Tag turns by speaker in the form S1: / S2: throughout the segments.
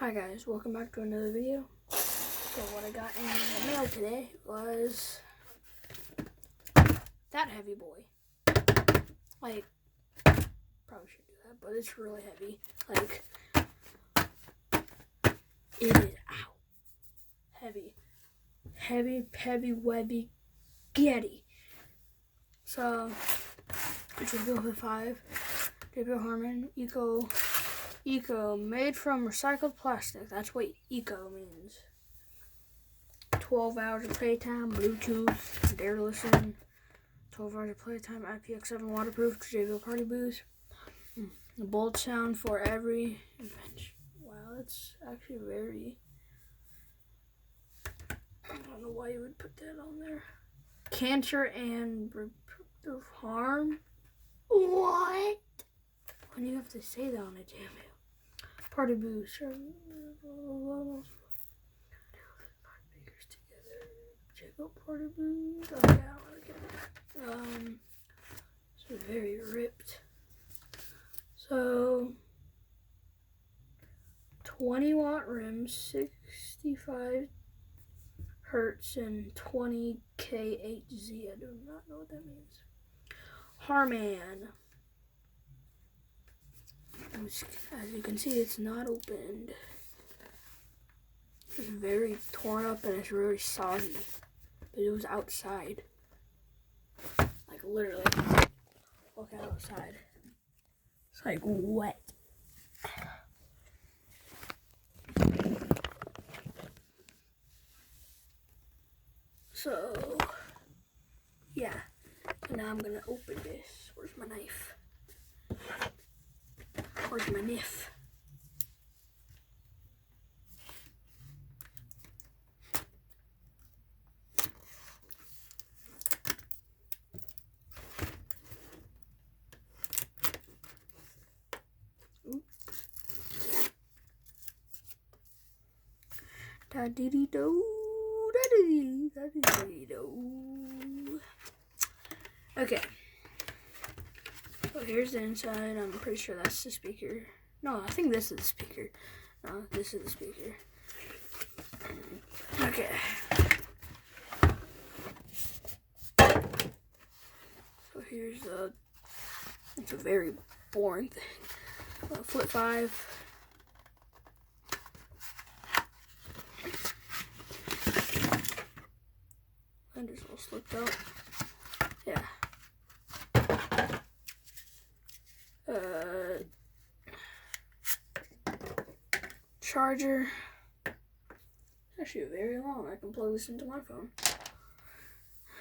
S1: Hi guys, welcome back to another video. So what I got in the mail today was that heavy boy. Like, probably should do that, but it's really heavy. Like, it is, ow, heavy, webby, getty. So, jlip 5, JBL Harmon, Eco, made from recycled plastic. That's what eco means. 12 hours of playtime, Bluetooth, dare to listen. 12 hours of playtime, IPX7 waterproof, JBL party boost. The bolt sound for every invention. Wow, that's actually very... I don't know why you would put that on there. Cancer and reproductive harm. What? When you have to say that on a jam. Party boost. Check out party boost. Oh yeah, I want to get that. It's very ripped. So 20 watt rims, 65 hertz, and 20 kHz. I do not know what that means. Harman. As you can see, it's not opened. It's very torn up and it's really soggy. But it was outside. Like literally. Look outside. It's like wet. So, yeah. So now I'm gonna open this. Where's my knife? Where's my knife? Da dee dee do, da dee dee do. Okay. So here's the inside. I'm pretty sure that's the speaker. No, I think this is the speaker. No, this is the speaker. Okay. So here's the. It's a very boring thing. Flip 5. I just all slipped out. Yeah. Charger. Actually very long. I can plug this into my phone.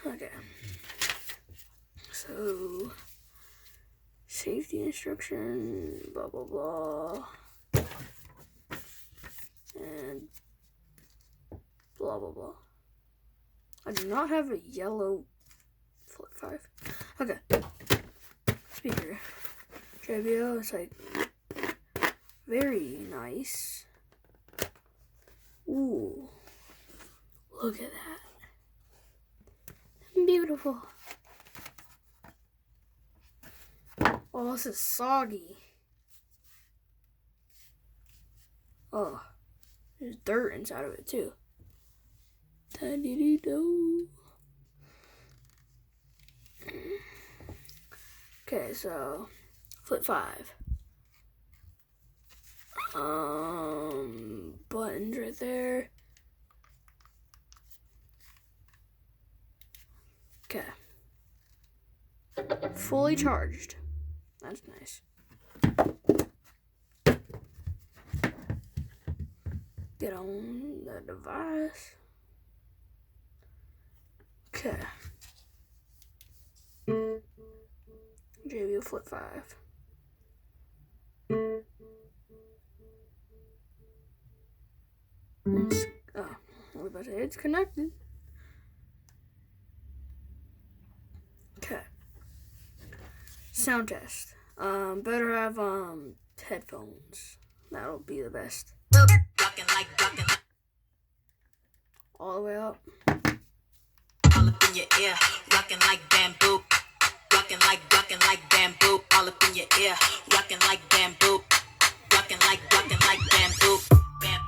S1: Okay. So, safety instruction, blah blah blah, and blah blah blah. I do not have a yellow Flip 5. Okay. Speaker. JBL, it's like very nice. Ooh. Look at that. Beautiful. Oh, this is soggy. Oh, there's dirt inside of it too. Da-dee-dee-do. Okay, so Flip 5. Buttons right there. Okay. Fully charged. That's nice. Get on the device. Okay. JBL Flip 5. I was about to say it's connected. Okay. Sound test. Better have headphones. That'll be the best. All the way up.
S2: All up in your ear, rocking like bamboo. Rocking like bamboo. All up in your ear, rocking like bamboo. Rocking like bamboo. Bamboo.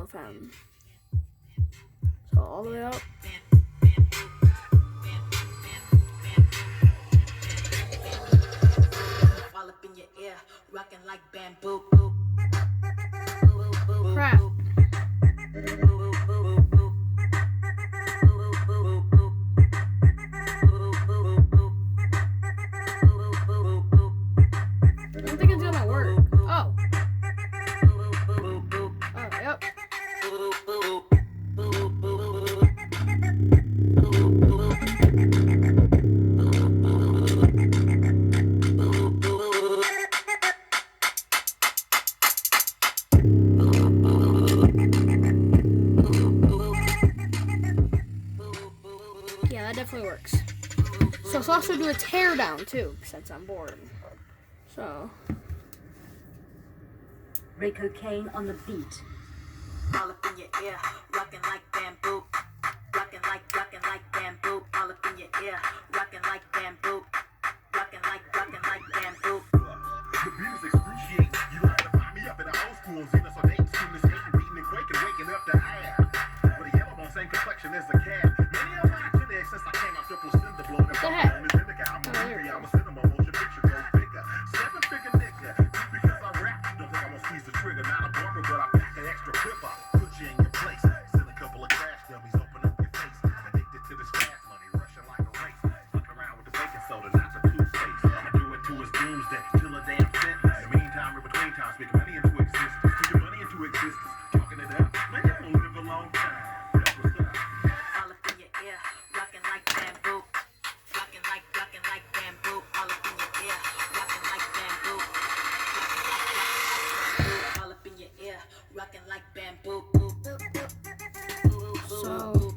S1: LFM. So all the way up.
S2: All up in your ear, rocking like bamboo.
S1: Crap. I don't think it's gonna work. Oh. Oh, yep. Yeah, that definitely works. So let's also do a tear down too, since I'm bored. So.
S3: Ray Cocaine on the beat.
S2: All up in your ear, rocking like bamboo. Rocking like bamboo. All up in your ear, rocking like bamboo. Rocking like bamboo.
S4: The beat is excruciating. You don't have to find me up in the old school. Xena, so they scheme this skating, beating and quaking, waking up the air. With a yellow bone, same complexion as a cat. Many of my genetics since I came out triple cinder blowing up.
S1: What the heck?
S4: I'm a cinema, motion picture, go bigger. 7-figure nigga. Just because I rap, don't think I'm gonna squeeze the trigger. Not a barber, but I pack an extra clip up. Put you in your place. Send a couple of crash dummies, open up your face. Addicted to this fast money, rushing like a race. Fucking around with the baking soda, not the toothpaste. I'ma do it to his doomsday, till a damn sentence. In the meantime, in between times, speaking money into existence. Put your money into existence, talking it up. Man, you gonna live a long time. That's what's up.
S2: All up in your ear, rocking like bamboo. Rocking like bamboo. All up in your ear, rocking like bamboo. Rocking like bamboo. All up in your ear, rocking like bamboo.
S1: So,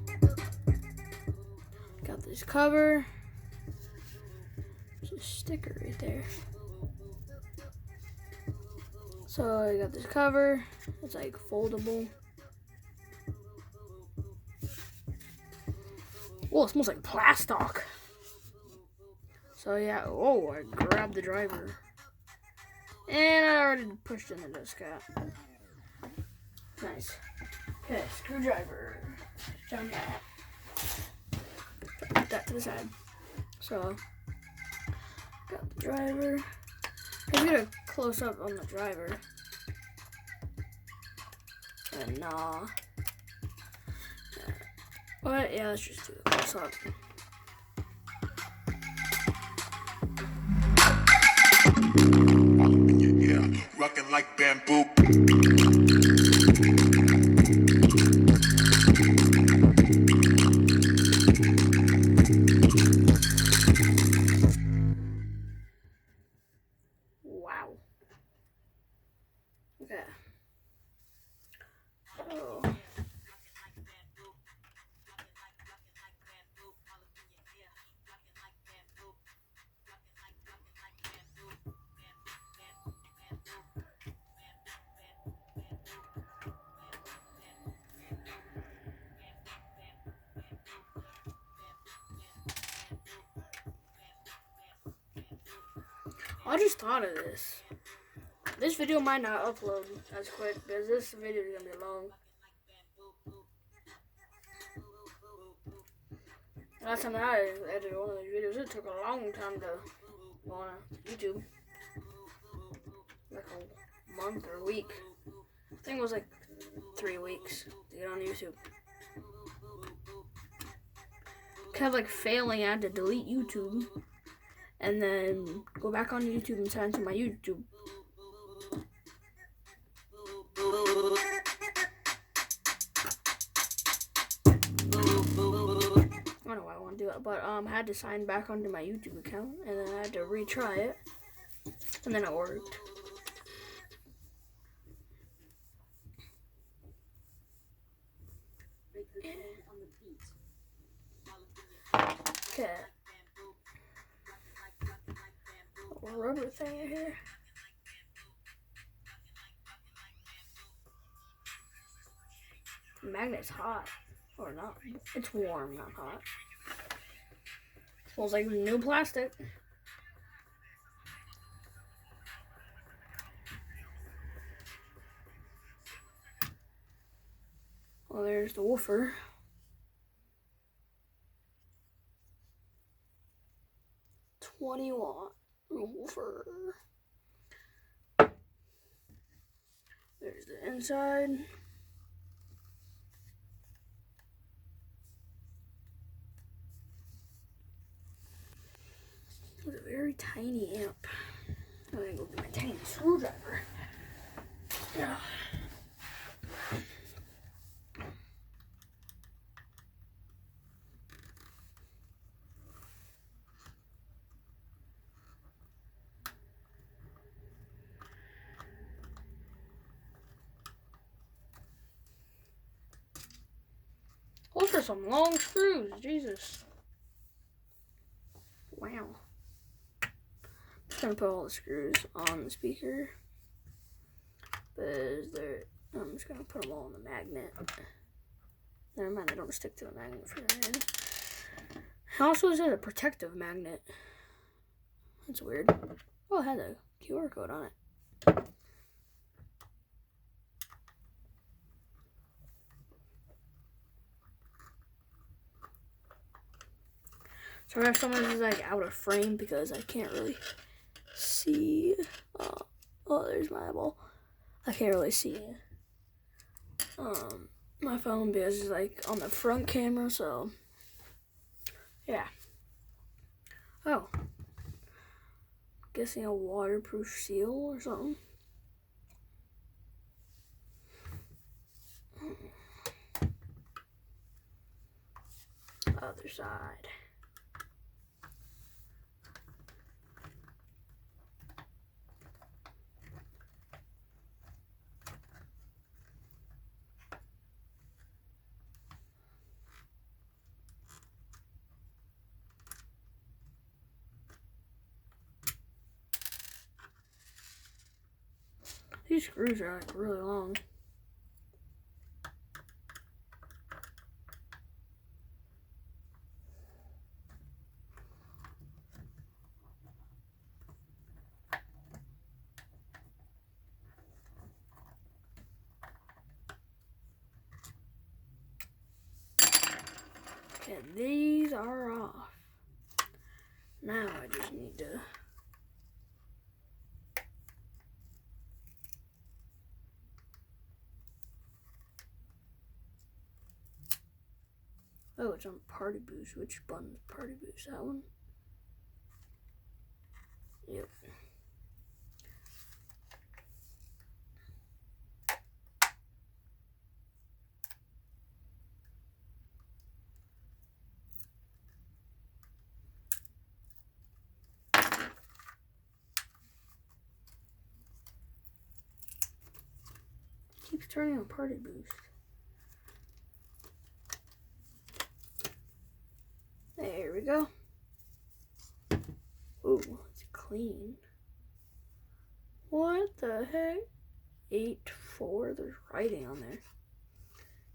S1: got this cover. There's a sticker right there. So I got this cover. It's like foldable. Oh, it smells like plastic. So yeah, oh, I grabbed the driver. And I already pushed in the disc out. Nice. Okay, screwdriver. Down that. Put that to the side. So, got the driver. Let's get a close up on the driver. And nah. But yeah, let's just do a close up.
S4: Yeah, rocking like bamboo.
S1: Wow. Okay. Oh. I just thought of this. This video might not upload as quick because this video is gonna be long. Last time I edited one of these videos, it took a long time to go on YouTube. Like a month or a week. I think it was like 3 weeks to get on YouTube. Kept like failing. I had to delete YouTube and then go back on YouTube and sign to my YouTube. I don't know why I want to do it, but I had to sign back onto my YouTube account, and then I had to retry it, and then it worked. Okay. A rubber thing in here. The magnet's hot. Or not. It's warm, not hot. Smells like new plastic. Well, there's the woofer. $20 woofer. There's the inside. It's a very tiny amp. I'm gonna go get my tiny screwdriver. Yeah. Those are some long screws, Jesus. Wow. I'm just gonna put all the screws on the speaker. But I'm just gonna put them all on the magnet. Never mind, I don't stick to the magnet for that. It also says a protective magnet. That's weird. Oh, it had a QR code on it. So if some of this is like out of frame because I can't really see. Oh, there's my eyeball. I can't really see my phone because it's like on the front camera, so yeah. Oh, guessing a waterproof seal or something. Other side. These screws are like really long. Okay, these are off. Now I just need to oh, it's on party boost. Which button's party boost? That one? Yep. Keeps turning on party boost. There we go. Ooh, it's clean. What the heck? 8-4. There's writing on there.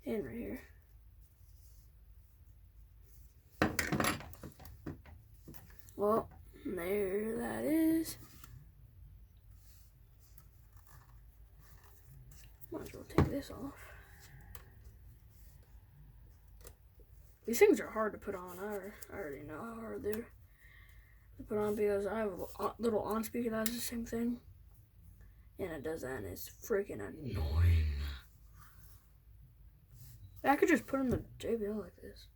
S1: And right here. Well, there that is. Might as well take this off. These things are hard to put on. I already know how hard they're to put on because I have a little on speaker that does the same thing. And it does that and it's freaking annoying. I could just put in the JBL like this.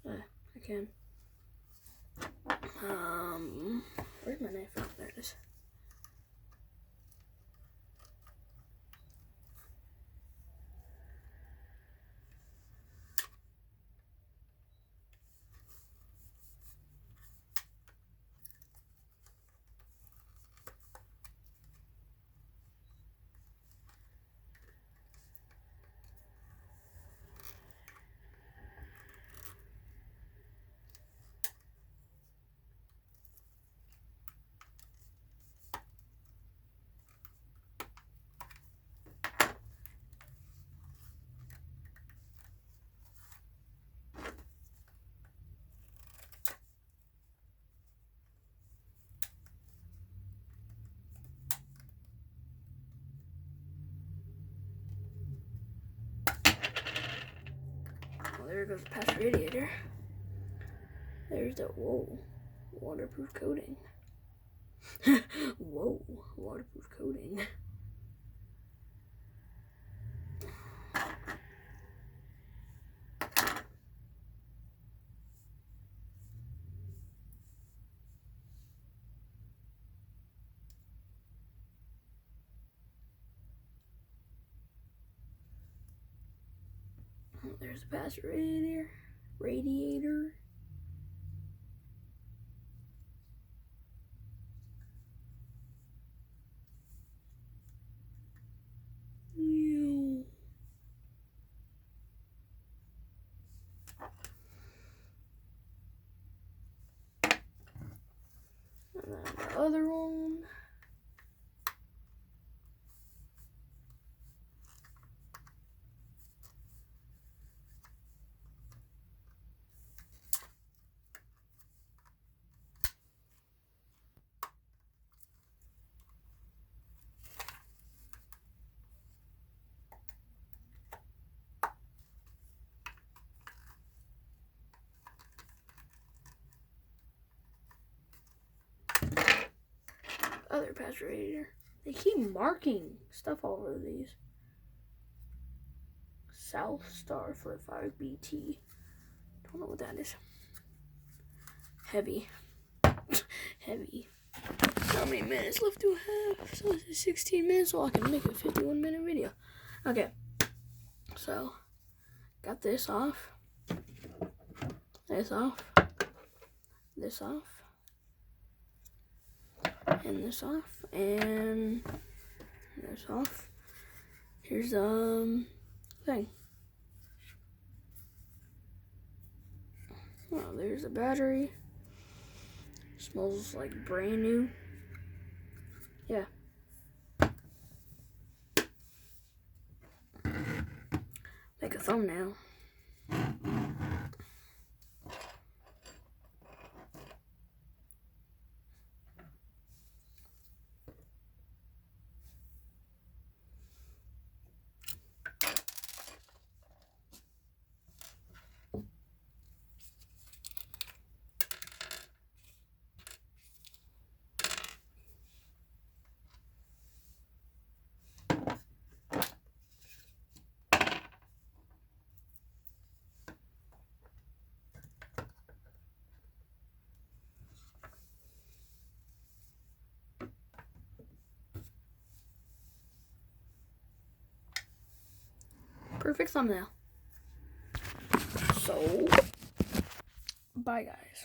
S1: Yeah, I can. Where's my knife? Oh, there it is. there goes the past radiator. There's the, whoa, waterproof coating. Whoa, waterproof coating. There's the past radiator. Ew. And then the other one. Other past radiator. They keep marking stuff all over these. South Star 45 BT. Don't know what that is. Heavy. Heavy. How many minutes left do I have? So this is 16 minutes, so I can make a 51-minute video. Okay. So, got this off. This off. This off. And this off. And this off. Here's thing. Oh, there's the battery. Smells like brand new. Yeah. Make a thumbnail. Perfect thumbnail. So, bye guys.